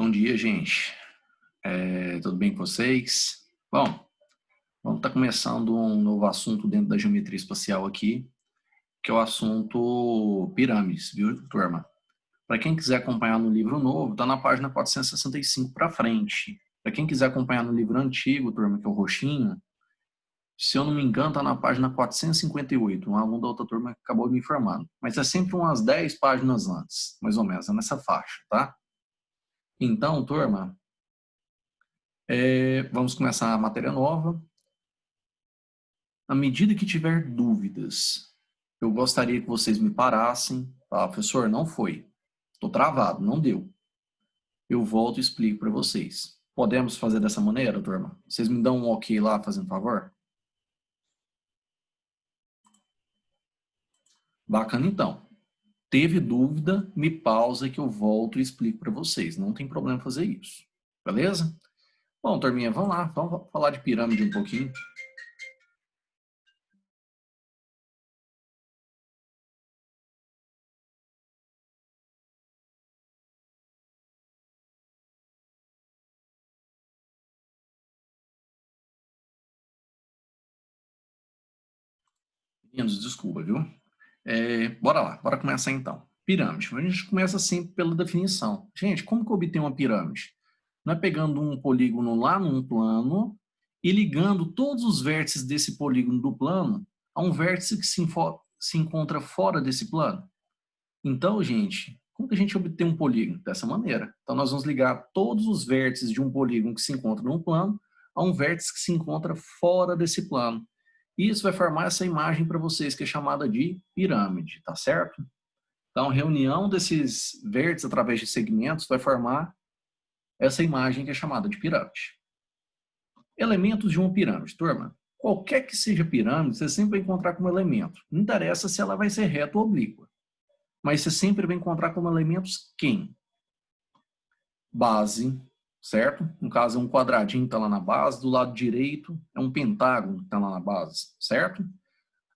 Bom dia, gente. Tudo bem com vocês? Bom, vamos estar começando um novo assunto dentro da geometria espacial aqui, que é o assunto pirâmides, viu, turma? Para quem quiser acompanhar no livro novo, está na página 465 para frente. Para quem quiser acompanhar no livro antigo, turma, que é o roxinho, se eu não me engano, está na página 458. Um aluno da outra turma acabou me informando. Mas é sempre umas 10 páginas antes, mais ou menos, é nessa faixa, tá? Então, turma, vamos começar a matéria nova. À medida que tiver dúvidas, eu gostaria que vocês me parassem. Ah, professor, não foi. Estou travado, não deu. Eu volto e explico para vocês. Podemos fazer dessa maneira, turma? Vocês me dão um ok lá, fazendo favor? Bacana, então. Teve dúvida, me pausa que eu volto e explico para vocês. Não tem problema fazer isso. Beleza? Bom, turminha, vamos lá. Vamos falar de pirâmide um pouquinho. Meninos, desculpa, viu? Bora lá, bora começar então. Pirâmide. A gente começa sempre pela definição. Gente, como que eu obtenho uma pirâmide? Não é pegando um polígono lá num plano e ligando todos os vértices desse polígono do plano a um vértice que se encontra fora desse plano. Então, gente, como que a gente obtém um polígono? Dessa maneira. Então, nós vamos ligar todos os vértices de um polígono que se encontra num plano a um vértice que se encontra fora desse plano. E isso vai formar essa imagem para vocês, que é chamada de pirâmide, tá certo? Então, a reunião desses vértices através de segmentos vai formar essa imagem que é chamada de pirâmide. Elementos de uma pirâmide, turma. Qualquer que seja pirâmide, você sempre vai encontrar como elemento. Não interessa se ela vai ser reta ou oblíqua. Mas você sempre vai encontrar como elementos quem? Base, certo? No caso, é um quadradinho que está lá na base. Do lado direito, é um pentágono que está lá na base, certo?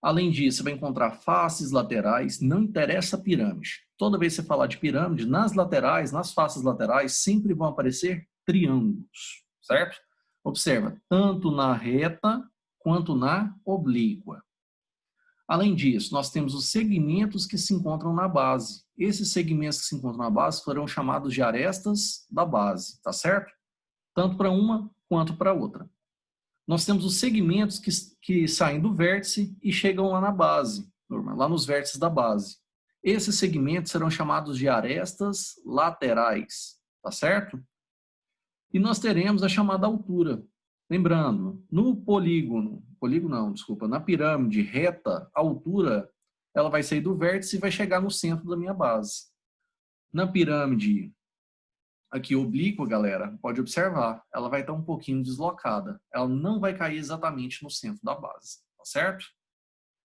Além disso, você vai encontrar faces laterais, não interessa a pirâmide. Toda vez que você falar de pirâmide, nas laterais, nas faces laterais, sempre vão aparecer triângulos, certo? Observa, tanto na reta quanto na oblíqua. Além disso, nós temos os segmentos que se encontram na base. Esses segmentos que se encontram na base foram chamados de arestas da base, tá certo? Tanto para uma quanto para outra. Nós temos os segmentos que saem do vértice e chegam lá na base, lá nos vértices da base. Esses segmentos serão chamados de arestas laterais, tá certo? E nós teremos a chamada altura. Lembrando, no na pirâmide reta, a altura ela vai sair do vértice e vai chegar no centro da minha base. Na pirâmide aqui oblíqua, galera, pode observar, ela vai estar um pouquinho deslocada. Ela não vai cair exatamente no centro da base, tá certo?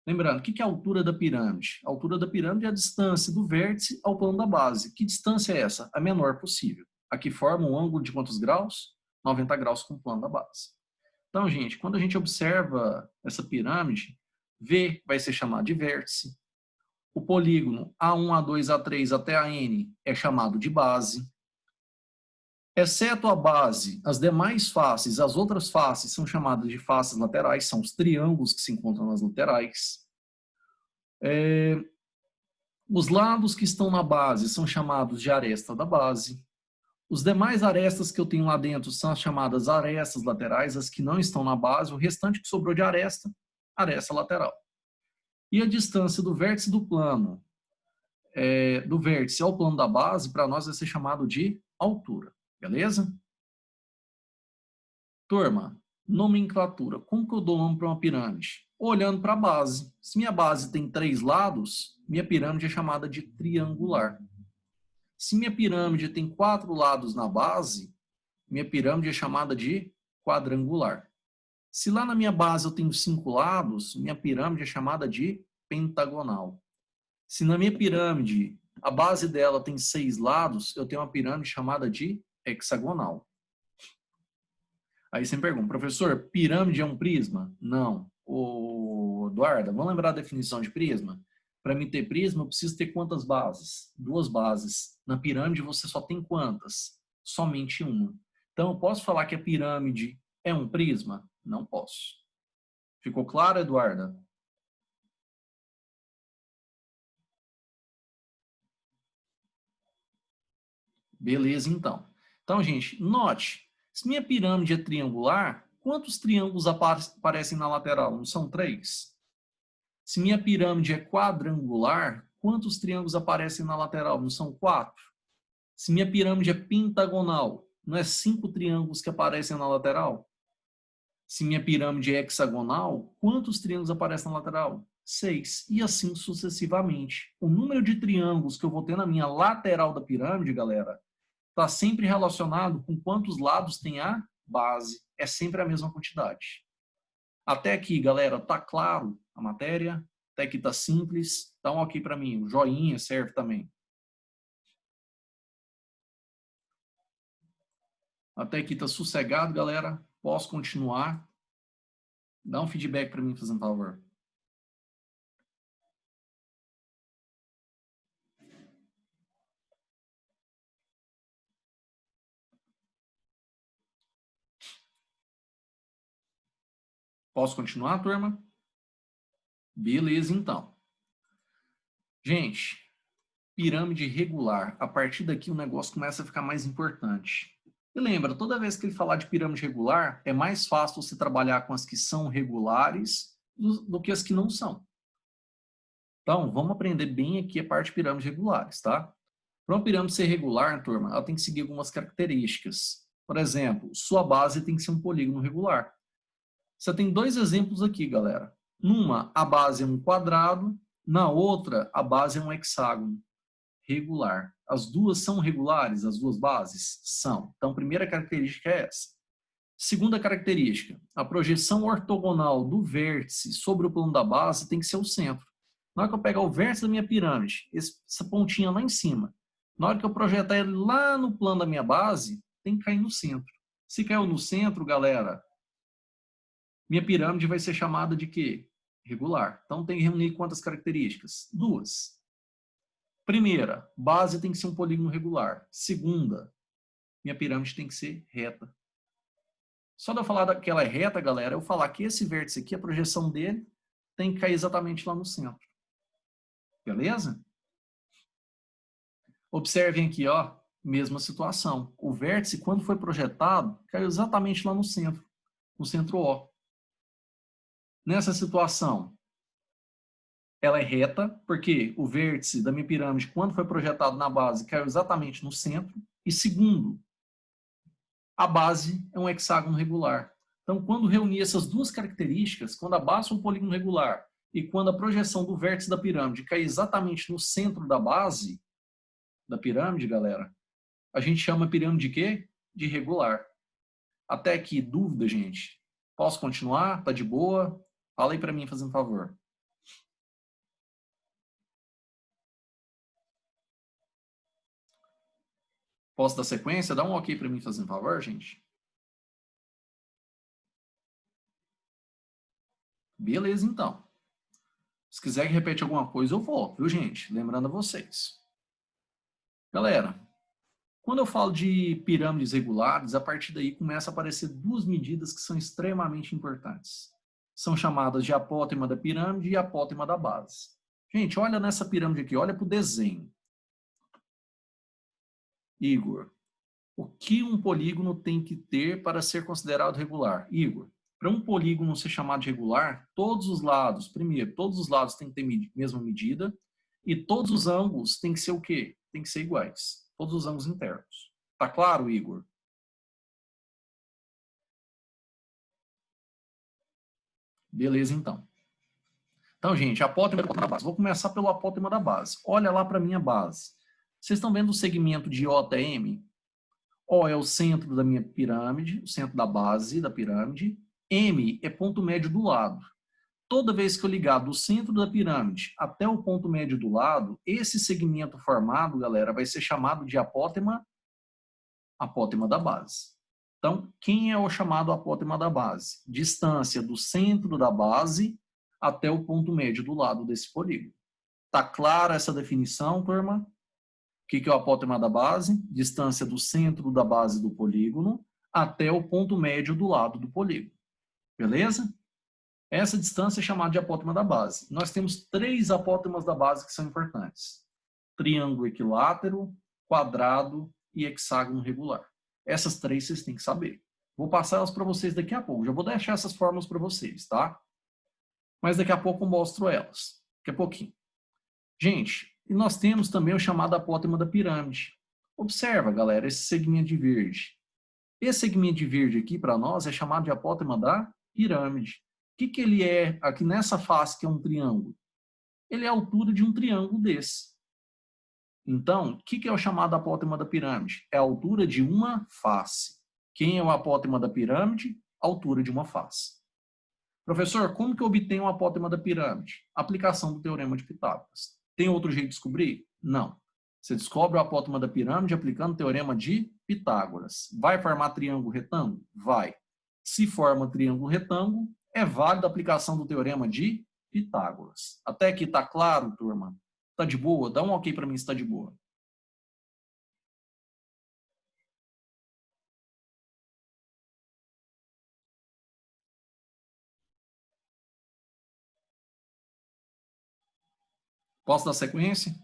Lembrando, o que é a altura da pirâmide? A altura da pirâmide é a distância do vértice ao plano da base. Que distância é essa? A menor possível. Aqui forma um ângulo de quantos graus? 90 graus com o plano da base. Então, gente, quando a gente observa essa pirâmide, V vai ser chamado de vértice. O polígono A1, A2, A3 até a N é chamado de base. Exceto a base, as demais faces, as outras faces são chamadas de faces laterais, são os triângulos que se encontram nas laterais. Os lados que estão na base são chamados de aresta da base. Os demais arestas que eu tenho lá dentro são as chamadas arestas laterais, as que não estão na base, o restante que sobrou de aresta, aresta lateral. E a distância do vértice do plano, do vértice ao plano da base, para nós vai ser chamado de altura. Beleza? Turma, nomenclatura. Como que eu dou nome para uma pirâmide? Olhando para a base. Se minha base tem 3 lados, minha pirâmide é chamada de triangular. Se minha pirâmide tem 4 lados na base, minha pirâmide é chamada de quadrangular. Se lá na minha base eu tenho 5 lados, minha pirâmide é chamada de pentagonal. Se na minha pirâmide a base dela tem 6 lados, eu tenho uma pirâmide chamada de hexagonal. Aí você me pergunta, professor, pirâmide é um prisma? Não. Eduardo, vamos lembrar a definição de prisma? Para mim ter prisma, eu preciso ter quantas bases? 2 bases. Na pirâmide você só tem quantas? somente uma. Então, eu posso falar que a pirâmide é um prisma? Não posso. Ficou claro, Eduarda? Beleza, então. Então, gente, note, se minha pirâmide é triangular, quantos triângulos aparecem na lateral? Não são 3? Se minha pirâmide é quadrangular, quantos triângulos aparecem na lateral? Não são 4? Se minha pirâmide é pentagonal, não é 5 triângulos que aparecem na lateral? Se minha pirâmide é hexagonal, quantos triângulos aparecem na lateral? 6. E assim sucessivamente. O número de triângulos que eu vou ter na minha lateral da pirâmide, galera, está sempre relacionado com quantos lados tem a base. É sempre a mesma quantidade. Até aqui, galera, tá claro a matéria? Até aqui tá simples? Dá um ok para mim. O joinha serve também. Até aqui tá sossegado, galera? Posso continuar? Dá um feedback para mim, fazendo favor. Posso continuar, turma? Beleza, então. Gente, pirâmide regular. A partir daqui o negócio começa a ficar mais importante. E lembra, toda vez que ele falar de pirâmide regular, é mais fácil você trabalhar com as que são regulares do que as que não são. Então, vamos aprender bem aqui a parte de pirâmides regulares, tá? Para uma pirâmide ser regular, turma, ela tem que seguir algumas características. Por exemplo, sua base tem que ser um polígono regular. Você tem 2 exemplos aqui, galera. Numa, a base é um quadrado, na outra, a base é um hexágono regular. As duas são regulares, as duas bases? São. Então, a primeira característica é essa. Segunda característica, a projeção ortogonal do vértice sobre o plano da base tem que ser o centro. Na hora que eu pegar o vértice da minha pirâmide, essa pontinha lá em cima, na hora que eu projetar ele lá no plano da minha base, tem que cair no centro. Se caiu no centro, galera, minha pirâmide vai ser chamada de quê? Regular. Então tem que reunir quantas características? 2. Primeira, base tem que ser um polígono regular. Segunda, minha pirâmide tem que ser reta. Só de eu falar que ela é reta, galera, eu falar que esse vértice aqui, a projeção dele, tem que cair exatamente lá no centro. Beleza? Observem aqui, ó, mesma situação. O vértice, quando foi projetado, caiu exatamente lá no centro O. Nessa situação, ela é reta, porque o vértice da minha pirâmide, quando foi projetado na base, caiu exatamente no centro. E segundo, a base é um hexágono regular. Então, quando reunir essas duas características, quando a base é um polígono regular e quando a projeção do vértice da pirâmide cai exatamente no centro da base da pirâmide, galera, a gente chama a pirâmide de quê? De regular. Até aqui, dúvida, gente? Posso continuar? Tá de boa? Fala aí para mim, fazendo favor. Posso dar sequência? Dá um ok para mim, fazendo favor, gente. Beleza, então. Se quiser que repete alguma coisa, eu volto, viu, gente? Lembrando a vocês. Galera, quando eu falo de pirâmides regulares, a partir daí começa a aparecer 2 medidas que são extremamente importantes. São chamadas de apótema da pirâmide e apótema da base. Gente, olha nessa pirâmide aqui, olha para o desenho. Igor, o que um polígono tem que ter para ser considerado regular? Igor, para um polígono ser chamado de regular, todos os lados, primeiro, todos os lados têm que ter mesma medida e todos os ângulos têm que ser o quê? Tem que ser iguais. Todos os ângulos internos. Tá claro, Igor? Beleza, então. Então, gente, apótema da base. Vou começar pelo apótema da base. Olha lá para a minha base. Vocês estão vendo o segmento de O até M? O é o centro da minha pirâmide, o centro da base da pirâmide. M é ponto médio do lado. Toda vez que eu ligar do centro da pirâmide até o ponto médio do lado, esse segmento formado, galera, vai ser chamado de apótema da base. Então, quem é o chamado apótema da base? Distância do centro da base até o ponto médio do lado desse polígono. Tá clara essa definição, turma? que é o apótema da base? Distância do centro da base do polígono até o ponto médio do lado do polígono. Beleza? Essa distância é chamada de apótema da base. Nós temos 3 apótemas da base que são importantes: triângulo equilátero, quadrado e hexágono regular. Essas 3 vocês têm que saber. Vou passar elas para vocês daqui a pouco. Já vou deixar essas fórmulas para vocês, tá? Mas daqui a pouco eu mostro elas. Daqui a pouquinho. Gente, e nós temos também o chamado apótema da pirâmide. Observa, galera, esse segmento de verde. Esse segmento de verde aqui, para nós, é chamado de apótema da pirâmide. O que ele é aqui nessa face, que é um triângulo? Ele é a altura de um triângulo desse. Então, o que é o chamado apótema da pirâmide? É a altura de uma face. Quem é o apótema da pirâmide? A altura de uma face. Professor, como que eu obtenho o apótema da pirâmide? Aplicação do teorema de Pitágoras. Tem outro jeito de descobrir? Não. Você descobre o apótema da pirâmide aplicando o teorema de Pitágoras. Vai formar triângulo retângulo? Vai. Se forma triângulo retângulo, é válida a aplicação do teorema de Pitágoras. Até aqui tá claro, turma? Tá de boa? Dá um ok para mim se tá de boa. Posso dar sequência?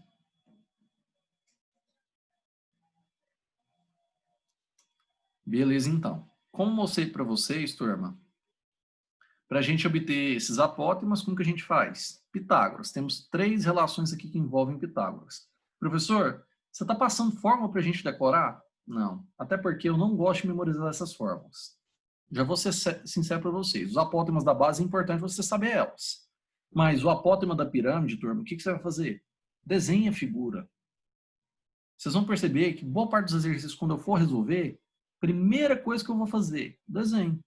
Beleza, então. Como mostrei para vocês, turma, para a gente obter esses apótemas, como que a gente faz? Pitágoras. Temos 3 relações aqui que envolvem Pitágoras. Professor, você está passando fórmula para a gente decorar? Não. Até porque eu não gosto de memorizar essas fórmulas. Já vou ser sincero para vocês. Os apótemas da base é importante você saber elas. Mas o apótema da pirâmide, turma, o que você vai fazer? Desenhe a figura. Vocês vão perceber que boa parte dos exercícios, quando eu for resolver, primeira coisa que eu vou fazer, desenho.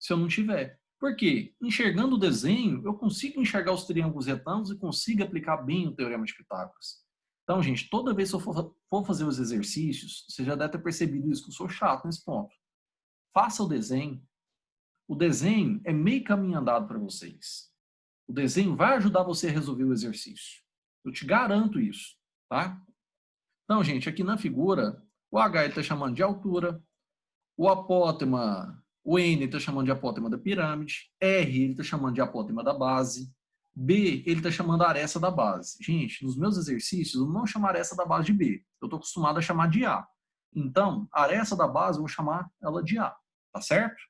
Se eu não tiver. Por quê? Enxergando o desenho, eu consigo enxergar os triângulos retângulos e consigo aplicar bem o teorema de Pitágoras. Então, gente, toda vez que eu for fazer os exercícios, você já deve ter percebido isso, que eu sou chato nesse ponto. Faça o desenho. O desenho é meio caminho andado para vocês. O desenho vai ajudar você a resolver o exercício. Eu te garanto isso, tá? Então, gente, aqui na figura, o H está chamando de altura, o apótema, o N está chamando de apótema da pirâmide, R ele está chamando de apótema da base, B ele está chamando a aresta da base. Gente, nos meus exercícios eu não chamo a aresta da base de B, eu estou acostumado a chamar de A. Então, a aresta da base eu vou chamar ela de A, tá certo?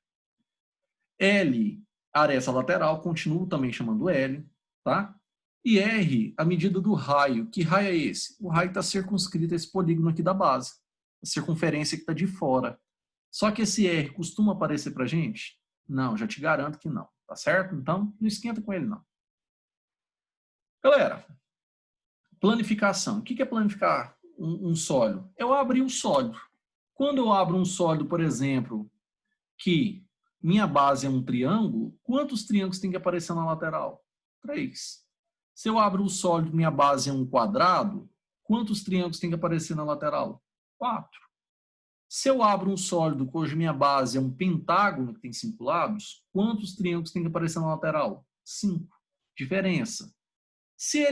L, aresta lateral, continuo também chamando L, tá? E R, a medida do raio. Que raio é esse? O raio está circunscrito a esse polígono aqui da base, a circunferência que está de fora. Só que esse R costuma aparecer para a gente? Não, já te garanto que não, tá certo? Então, não esquenta com ele, não. Galera, planificação. O que é planificar um sólido? Eu abri um sólido. Quando eu abro um sólido, por exemplo, que minha base é um triângulo, quantos triângulos tem que aparecer na lateral? 3. Se eu abro um sólido, minha base é um quadrado, quantos triângulos tem que aparecer na lateral? 4. Se eu abro um sólido cuja minha base é um pentágono que tem 5 lados, quantos triângulos tem que aparecer na lateral? 5. Diferença. Se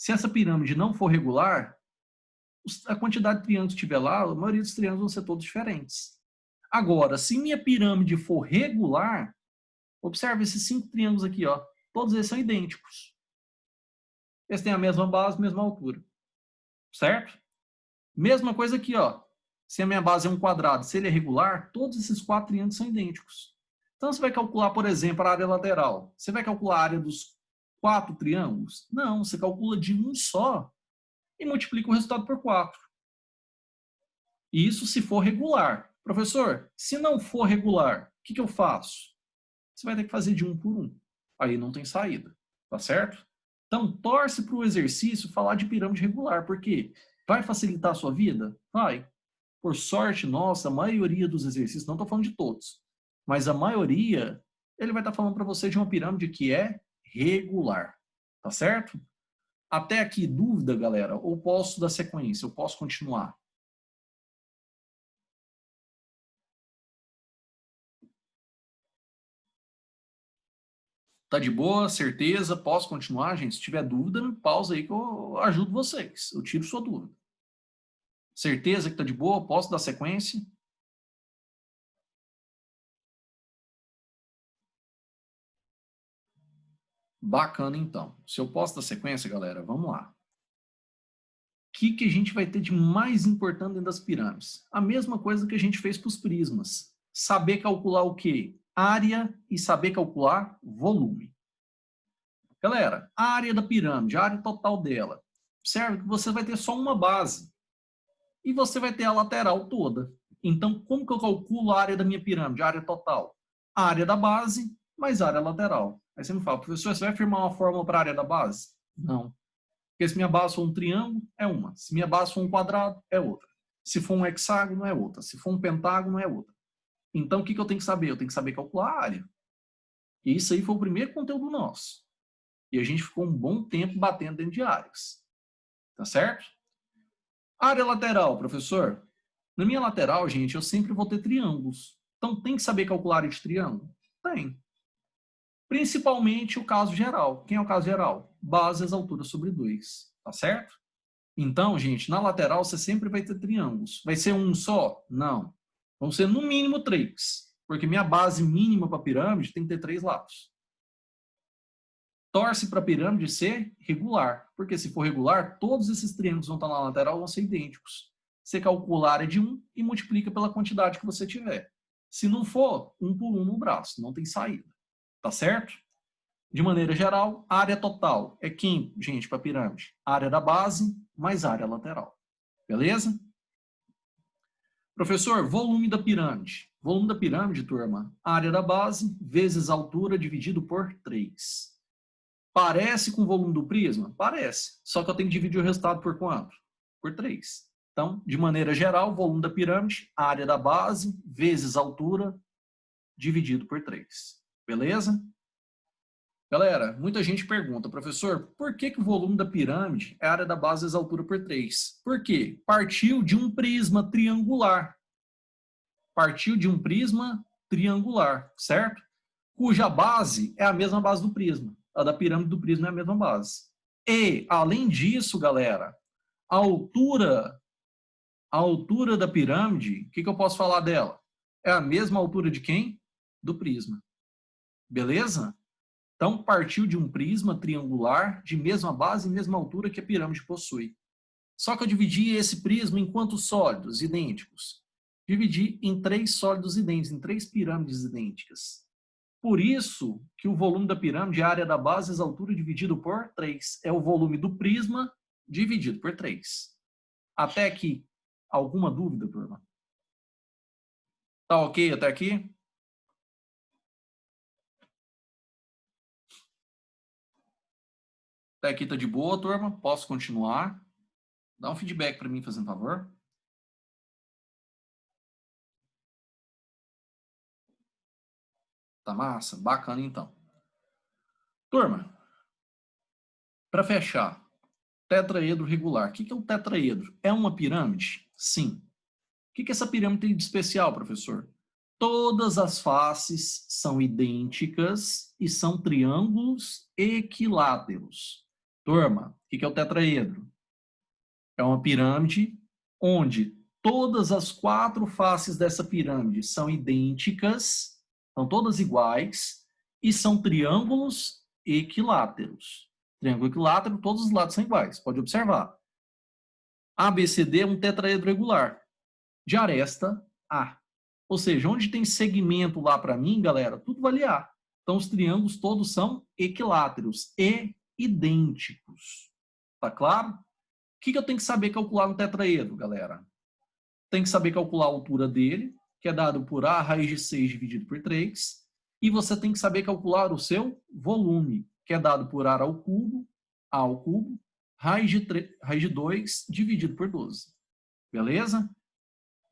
essa pirâmide não for regular, a quantidade de triângulos que tiver lá, a maioria dos triângulos vão ser todos diferentes. Agora, se minha pirâmide for regular, observe esses 5 triângulos aqui, ó, todos eles são idênticos. Eles têm a mesma base, mesma altura. Certo? Mesma coisa aqui, ó. Se a minha base é um quadrado, se ele é regular, todos esses 4 triângulos são idênticos. Então, você vai calcular, por exemplo, a área lateral. Você vai calcular a área dos 4 triângulos? Não, você calcula de um só e multiplica o resultado por 4. Isso se for regular. Professor, se não for regular, o que eu faço? Você vai ter que fazer de 1 por 1. Aí não tem saída, tá certo? Então, torce para o exercício falar de pirâmide regular, porque vai facilitar a sua vida? Vai. Por sorte nossa, a maioria dos exercícios, não estou falando de todos, mas a maioria, ele vai estar falando para você de uma pirâmide que é regular, tá certo? Até aqui, dúvida, galera? Ou posso dar sequência? Eu posso continuar? Tá de boa? Certeza? Posso continuar, gente? Se tiver dúvida, me pausa aí que eu ajudo vocês. Eu tiro sua dúvida. Certeza que tá de boa? Posso dar sequência? Bacana, então. Se eu posso dar sequência, galera, vamos lá. O que a gente vai ter de mais importante dentro das pirâmides? A mesma coisa que a gente fez para os prismas. Saber calcular o quê? Área e saber calcular volume. Galera, a área da pirâmide, a área total dela, observe que você vai ter só uma base. E você vai ter a lateral toda. Então, como que eu calculo a área da minha pirâmide, a área total? A área da base mais a área lateral. Aí você me fala, professor, você vai afirmar uma fórmula para a área da base? Não. Porque se minha base for um triângulo, é uma. Se minha base for um quadrado, é outra. Se for um hexágono, é outra. Se for um pentágono, é outra. Então, o que eu tenho que saber? Eu tenho que saber calcular a área. E isso aí foi o primeiro conteúdo nosso. E a gente ficou um bom tempo batendo dentro de áreas. Tá certo? Área lateral, professor. Na minha lateral, gente, eu sempre vou ter triângulos. Então, tem que saber calcular a área de triângulo? Tem. Principalmente o caso geral. Quem é o caso geral? Bases altura sobre 2. Tá certo? Então, gente, na lateral você sempre vai ter triângulos. Vai ser um só? Não. Vão ser no mínimo 3. Porque minha base mínima para a pirâmide tem que ter 3 lados. Torce para a pirâmide ser regular. Porque se for regular, todos esses triângulos vão estar na lateral vão ser idênticos. Você calcula a área de um e multiplica pela quantidade que você tiver. Se não for, 1 por 1 no braço. Não tem saída. Tá certo? De maneira geral, a área total é quem, gente, para a pirâmide? A área da base mais a área lateral. Beleza? Professor, volume da pirâmide. Volume da pirâmide, turma, área da base vezes altura dividido por 3. Parece com o volume do prisma? Parece. Só que eu tenho que dividir o resultado por quanto? Por 3. Então, de maneira geral, volume da pirâmide, área da base vezes altura dividido por 3. Beleza? Galera, muita gente pergunta, professor, por que o volume da pirâmide é a área da base vezes altura por 3? Por quê? Partiu de um prisma triangular. Partiu de um prisma triangular, certo? Cuja base é a mesma base do prisma. A da pirâmide do prisma é a mesma base. E, além disso, galera, a altura da pirâmide, o que eu posso falar dela? É a mesma altura de quem? Do prisma. Beleza? Então, partiu de um prisma triangular de mesma base e mesma altura que a pirâmide possui. Só que eu dividi esse prisma em quantos sólidos idênticos? Dividi em 3 sólidos idênticos, em 3 pirâmides idênticas. Por isso que o volume da pirâmide é a área da base vezes a altura dividido por 3. É o volume do prisma dividido por 3. Até aqui, alguma dúvida, turma? Tá ok até aqui? Até aqui tá de boa, turma? Posso continuar? Dá um feedback para mim, fazendo favor. Tá massa? Bacana, então. Turma, para fechar, tetraedro regular. O que é um tetraedro? É uma pirâmide? Sim. O que essa pirâmide tem de especial, professor? Todas as faces são idênticas e são triângulos equiláteros. Turma, o que é o tetraedro? É uma pirâmide onde todas as 4 faces dessa pirâmide são idênticas, são todas iguais, e são triângulos equiláteros. Triângulo equilátero, todos os lados são iguais, pode observar. ABCD é um tetraedro regular, de aresta A. Ou seja, onde tem segmento lá para mim, galera, tudo vale A. Então, os triângulos todos são equiláteros e idênticos. Tá claro? O que eu tenho que saber calcular no tetraedro, galera? Tem que saber calcular a altura dele, que é dado por A raiz de 6 dividido por 3. E você tem que saber calcular o seu volume, que é dado por A ao cubo, raiz de 2 dividido por 12. Beleza?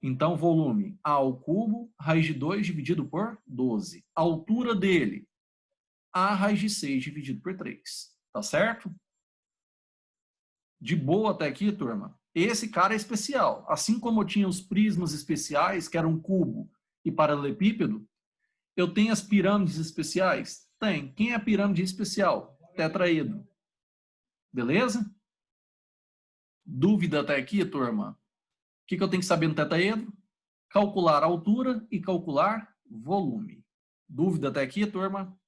Então, volume A ao cubo, raiz de 2 dividido por 12. A altura dele, A raiz de 6 dividido por 3. Tá certo? De boa até aqui, turma? Esse cara é especial. Assim como eu tinha os prismas especiais, que eram cubo e paralelepípedo, eu tenho as pirâmides especiais? Tem. Quem é a pirâmide especial? Tetraedro. Beleza? Dúvida até aqui, turma? O que eu tenho que saber no tetraedro? Calcular a altura e calcular volume. Dúvida até aqui, turma?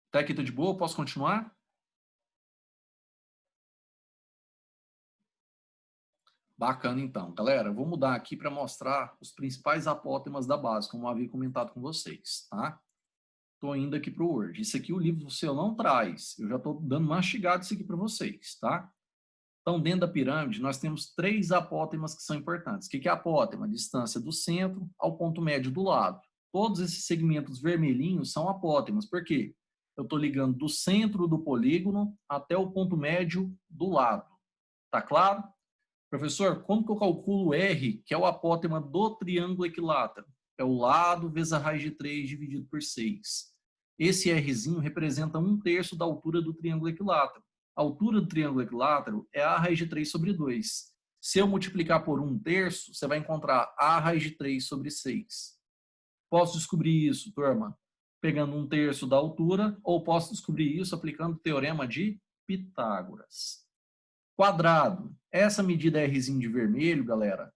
Até aqui tá de boa? Posso continuar? Bacana, então. Galera, eu vou mudar aqui para mostrar os principais apótemas da base, como eu havia comentado com vocês, tá? Estou indo aqui para o Word. Isso aqui o livro seu não traz. Eu já estou dando mastigado isso aqui para vocês, tá? Então, dentro da pirâmide, nós temos 3 apótemas que são importantes. O que é apótema? Distância do centro ao ponto médio do lado. Todos esses segmentos vermelhinhos são apótemas. Por quê? Eu estou ligando do centro do polígono até o ponto médio do lado. Tá claro? Professor, como que eu calculo R, que é o apótema do triângulo equilátero? É o lado vezes a raiz de 3 dividido por 6. Esse Rzinho representa 1/3 da altura do triângulo equilátero. A altura do triângulo equilátero é a raiz de 3 sobre 2. Se eu multiplicar por 1/3, você vai encontrar a raiz de 3 sobre 6. Posso descobrir isso, turma, pegando 1/3 da altura, ou posso descobrir isso aplicando o teorema de Pitágoras. Quadrado. Essa medida Rzinho de vermelho, galera,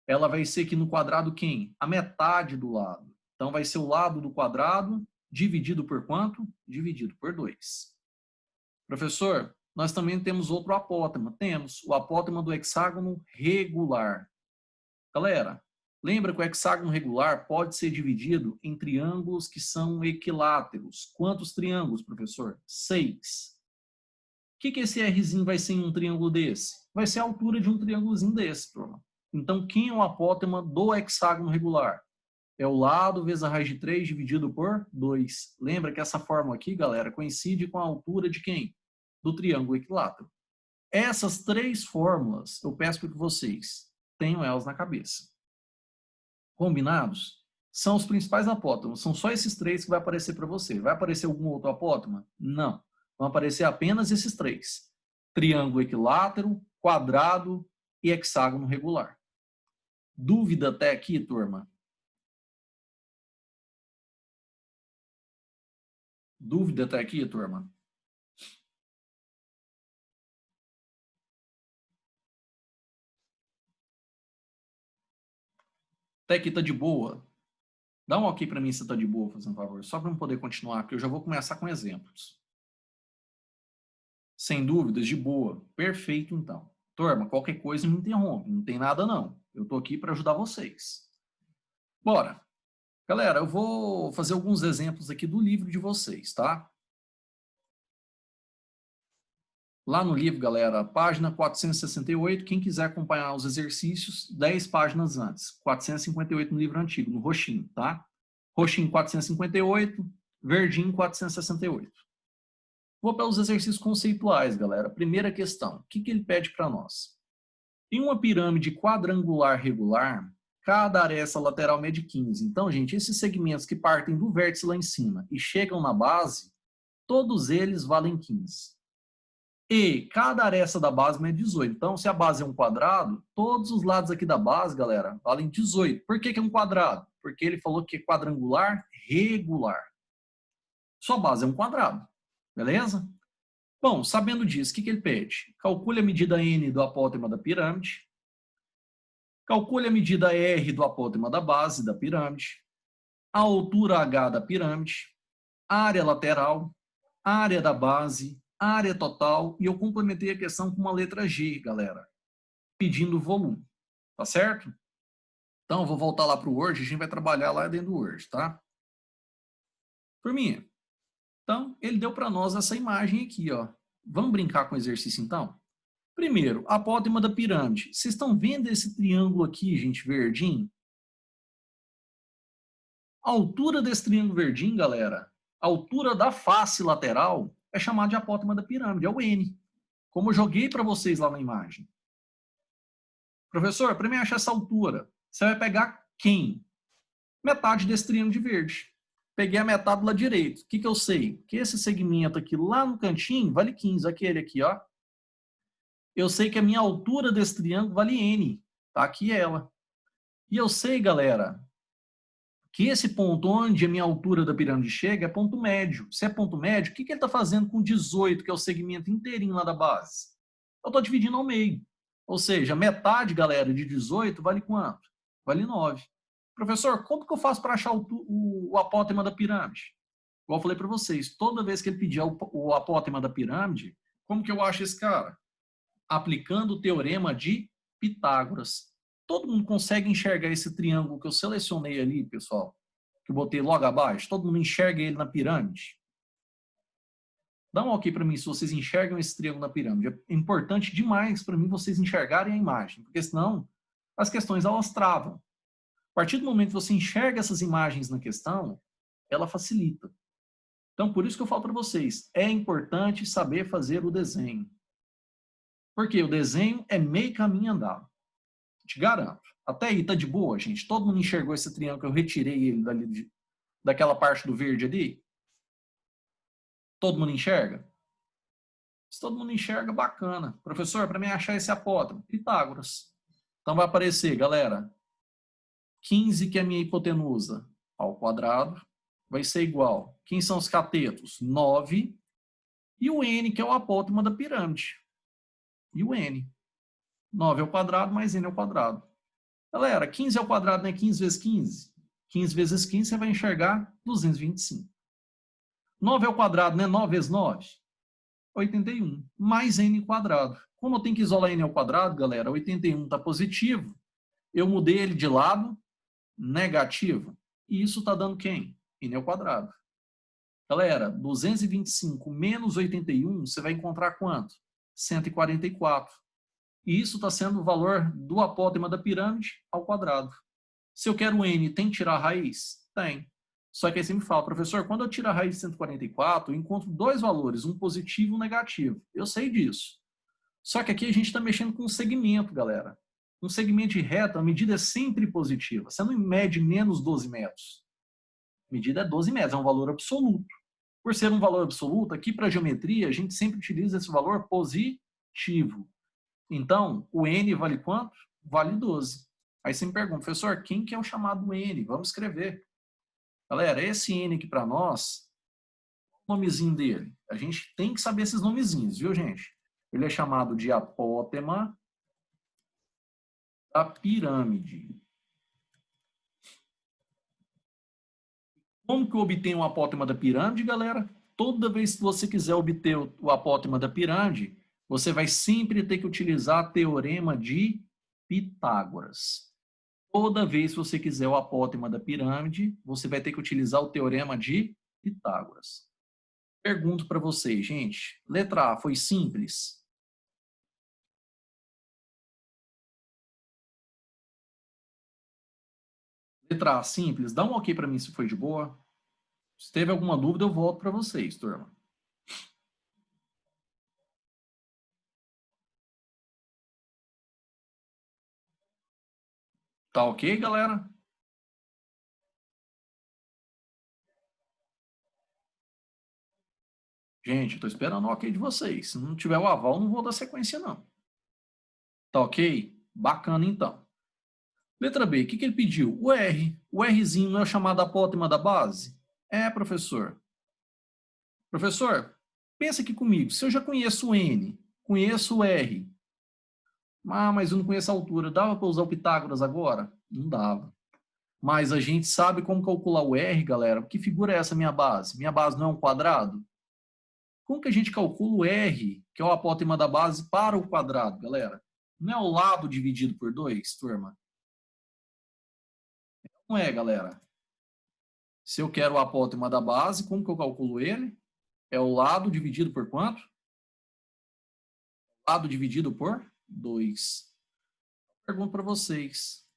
ela vai ser aqui no quadrado quem? A metade do lado. Então, vai ser o lado do quadrado dividido por quanto? Dividido por 2. Professor, nós também temos outro apótema. Temos o apótema do hexágono regular. Galera, lembra que o hexágono regular pode ser dividido em triângulos que são equiláteros. Quantos triângulos, professor? 6. O que esse Rzinho vai ser em um triângulo desse? Vai ser a altura de um triângulozinho desse, turma. Então, quem é o apótema do hexágono regular? É o lado vezes a raiz de 3 dividido por 2. Lembra que essa fórmula aqui, galera, coincide com a altura de quem? Do triângulo equilátero. Essas 3 fórmulas, eu peço para que vocês tenham elas na cabeça. Combinados? São os principais apótomos. São só esses 3 que vai aparecer para você. Vai aparecer algum outro apótoma? Não. Vão aparecer apenas esses 3. Triângulo equilátero, quadrado e hexágono regular. Dúvida até aqui, turma? Dúvida até aqui, turma? Até aqui tá de boa? Dá um ok para mim se tá de boa, fazendo um favor. Só para eu poder continuar, porque eu já vou começar com exemplos. Sem dúvidas, de boa. Perfeito, então. Turma, qualquer coisa me interrompe. Não tem nada, não. Eu tô aqui para ajudar vocês. Bora. Galera, eu vou fazer alguns exemplos aqui do livro de vocês, tá? Lá no livro, galera, página 468, quem quiser acompanhar os exercícios, 10 páginas antes. 458 no livro antigo, no roxinho, tá? Roxinho 458, verdinho 468. Vou para os exercícios conceituais, galera. Primeira questão, o que ele pede para nós? Em uma pirâmide quadrangular regular, cada aresta lateral mede 15. Então, gente, esses segmentos que partem do vértice lá em cima e chegam na base, todos eles valem 15. E cada aresta da base mede 18. Então, se a base é um quadrado, todos os lados aqui da base, galera, valem 18. Por que é um quadrado? Porque ele falou que é quadrangular regular. Sua base é um quadrado. Beleza? Bom, sabendo disso, o que ele pede? Calcule a medida N do apótema da pirâmide. Calcule a medida R do apótema da base da pirâmide. A altura H da pirâmide. Área lateral. Área da base. Área total. E eu complementei a questão com uma letra G, galera. Pedindo volume. Tá certo? Então, eu vou voltar lá para o Word. A gente vai trabalhar lá dentro do Word, tá? Turminha. Então, ele deu para nós essa imagem aqui, ó. Vamos brincar com o exercício, então? Primeiro, apótema da pirâmide. Vocês estão vendo esse triângulo aqui, gente, verdinho? A altura desse triângulo verdinho, galera, a altura da face lateral é chamada de apótema da pirâmide, é o N. Como eu joguei para vocês lá na imagem. Professor, para mim achar essa altura, você vai pegar quem? Metade desse triângulo de verde. Peguei a metade do lado direito. O que eu sei? Que esse segmento aqui lá no cantinho vale 15, aquele aqui, ó. Eu sei que a minha altura desse triângulo vale N. Tá aqui ela. E eu sei, galera, que esse ponto onde a minha altura da pirâmide chega é ponto médio. Se é ponto médio, o que ele está fazendo com 18, que é o segmento inteirinho lá da base? Eu estou dividindo ao meio. Ou seja, metade, galera, de 18 vale quanto? Vale 9. Professor, como que eu faço para achar o apótema da pirâmide? Igual eu falei para vocês, toda vez que ele pedir o apótema da pirâmide, como que eu acho esse cara? Aplicando o teorema de Pitágoras. Todo mundo consegue enxergar esse triângulo que eu selecionei ali, pessoal? Que eu botei logo abaixo? Todo mundo enxerga ele na pirâmide? Dá um ok para mim se vocês enxergam esse triângulo na pirâmide. É importante demais para mim vocês enxergarem a imagem, porque senão as questões elas travam. A partir do momento que você enxerga essas imagens na questão, ela facilita. Então, por isso que eu falo para vocês, é importante saber fazer o desenho. Porque o desenho é meio caminho andado. Te garanto. Até aí tá de boa, gente? Todo mundo enxergou esse triângulo que eu retirei ele daquela parte do verde ali? Todo mundo enxerga? Se todo mundo enxerga, bacana. Professor, para mim achar esse apótema, Pitágoras. Então vai aparecer, galera, 15, que é a minha hipotenusa, ao quadrado, vai ser igual. Quem são os catetos? 9. E o N, que é o apótema da pirâmide. E o N. 9 ao quadrado mais N ao quadrado. Galera, 15 ao quadrado não é 15 vezes 15? 15 vezes 15 você vai enxergar 225. 9 ao quadrado não é 9 vezes 9? 81. Mais N ao quadrado. Como eu tenho que isolar N ao quadrado, galera, 81 está positivo. Eu mudei ele de lado negativo. E isso está dando quem? N ao quadrado. Galera, 225 menos 81, você vai encontrar quanto? 144. E isso está sendo o valor do apótema da pirâmide ao quadrado. Se eu quero N, tem que tirar a raiz? Tem. Só que aí você me fala, professor, quando eu tiro a raiz de 144, eu encontro dois valores, um positivo e um negativo. Eu sei disso. Só que aqui a gente está mexendo com um segmento, galera. Um segmento de reta, a medida é sempre positiva. Você não mede menos 12 metros. A medida é 12 metros, é um valor absoluto. Por ser um valor absoluto, aqui para a geometria, a gente sempre utiliza esse valor positivo. Então, o N vale quanto? Vale 12. Aí você me pergunta, professor, quem que é o chamado N? Vamos escrever. Galera, esse N aqui para nós, o nomezinho dele, a gente tem que saber esses nomezinhos, viu, gente? Ele é chamado de apótema da pirâmide. Como que eu obtenho o apótema da pirâmide, galera? Toda vez que você quiser obter o apótema da pirâmide, você vai sempre ter que utilizar o teorema de Pitágoras. Toda vez que você quiser o apótema da pirâmide, você vai ter que utilizar o teorema de Pitágoras. Pergunto para vocês, gente. Letra A foi simples? Letra A simples? Dá um ok para mim se foi de boa. Se teve alguma dúvida, eu volto para vocês, turma. Tá ok, galera? Gente, eu tô esperando o ok de vocês. Se não tiver o aval, não vou dar sequência, não. Tá ok? Bacana, então. Letra B, o que ele pediu? O R. O Rzinho não é o chamado apótema da base? É, professor. Professor, pensa aqui comigo. Se eu já conheço o N, conheço o R, mas eu não conheço a altura, dava para usar o Pitágoras agora? Não dava. Mas a gente sabe como calcular o R, galera. Que figura é essa minha base? Minha base não é um quadrado? Como que a gente calcula o R, que é o apótema da base, para o quadrado, galera? Não é o lado dividido por 2, turma? Não é, galera. Se eu quero o apótema da base, como que eu calculo ele? É o lado dividido por quanto? Lado dividido por 2. Pergunto para vocês.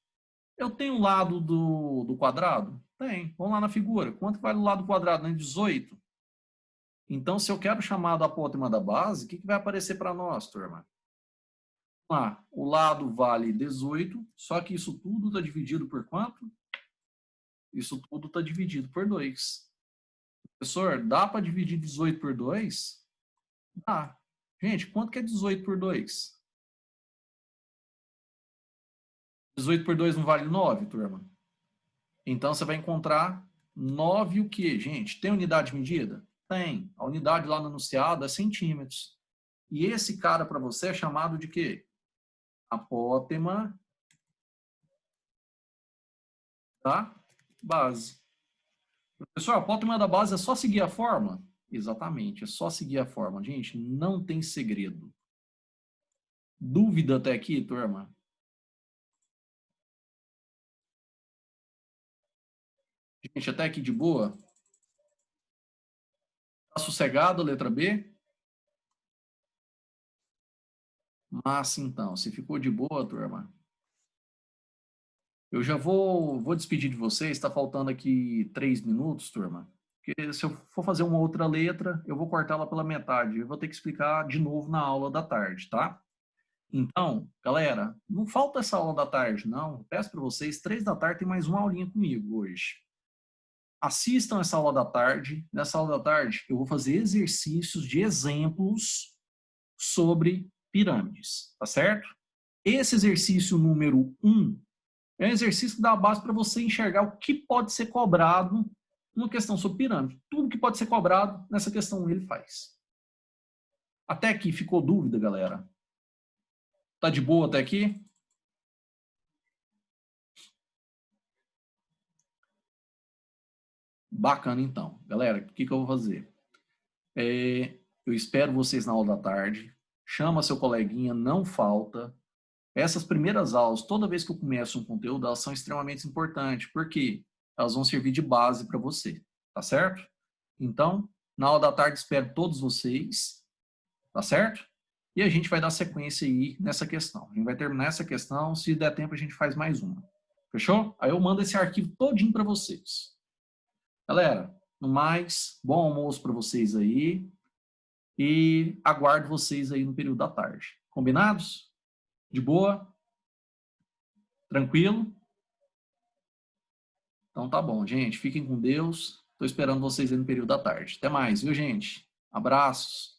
Eu tenho o lado do quadrado? Tem. Vamos lá na figura. Quanto vale o lado quadrado? Né? 18. Então, se eu quero chamar do apótema da base, o que vai aparecer para nós, turma? Ah, o lado vale 18, só que isso tudo está dividido por quanto? Isso tudo está dividido por 2. Professor, dá para dividir 18 por 2? Dá. Gente, quanto que é 18 por 2? 18 por 2 não vale 9, turma? Então, você vai encontrar 9 o quê, gente? Tem unidade de medida? Tem. A unidade lá no enunciado é centímetros. E esse cara para você é chamado de quê? Apótema da base. Professor, a apótema da base é só seguir a fórmula? Exatamente, é só seguir a fórmula. Gente, não tem segredo. Dúvida até aqui, turma? Gente, até aqui de boa? Tá sossegado, letra B? Massa, então. Se ficou de boa, turma, eu já vou despedir de vocês. Está faltando aqui 3 minutos, turma. Porque se eu for fazer uma outra letra, eu vou cortar ela pela metade. Eu vou ter que explicar de novo na aula da tarde, tá? Então, galera, não falta essa aula da tarde, não. Peço para vocês, 3 da tarde tem mais uma aulinha comigo hoje. Assistam essa aula da tarde. Nessa aula da tarde, eu vou fazer exercícios de exemplos sobre pirâmides, tá certo? Esse exercício número 1 é um exercício que dá a base para você enxergar o que pode ser cobrado numa questão sobre pirâmide. Tudo que pode ser cobrado nessa questão ele faz. Até aqui ficou dúvida, galera? Tá de boa até aqui? Bacana, então. Galera, o que eu vou fazer? Eu espero vocês na aula da tarde. Chama seu coleguinha, não falta. Essas primeiras aulas, toda vez que eu começo um conteúdo, elas são extremamente importantes, porque elas vão servir de base para você, tá certo? Então, na aula da tarde, espero todos vocês, tá certo? E a gente vai dar sequência aí nessa questão. A gente vai terminar essa questão, se der tempo a gente faz mais uma. Fechou? Aí eu mando esse arquivo todinho para vocês. Galera, no mais, bom almoço para vocês aí e aguardo vocês aí no período da tarde. Combinados? De boa? Tranquilo? Então tá bom, gente. Fiquem com Deus. Estou esperando vocês aí no período da tarde. Até mais, viu, gente? Abraços.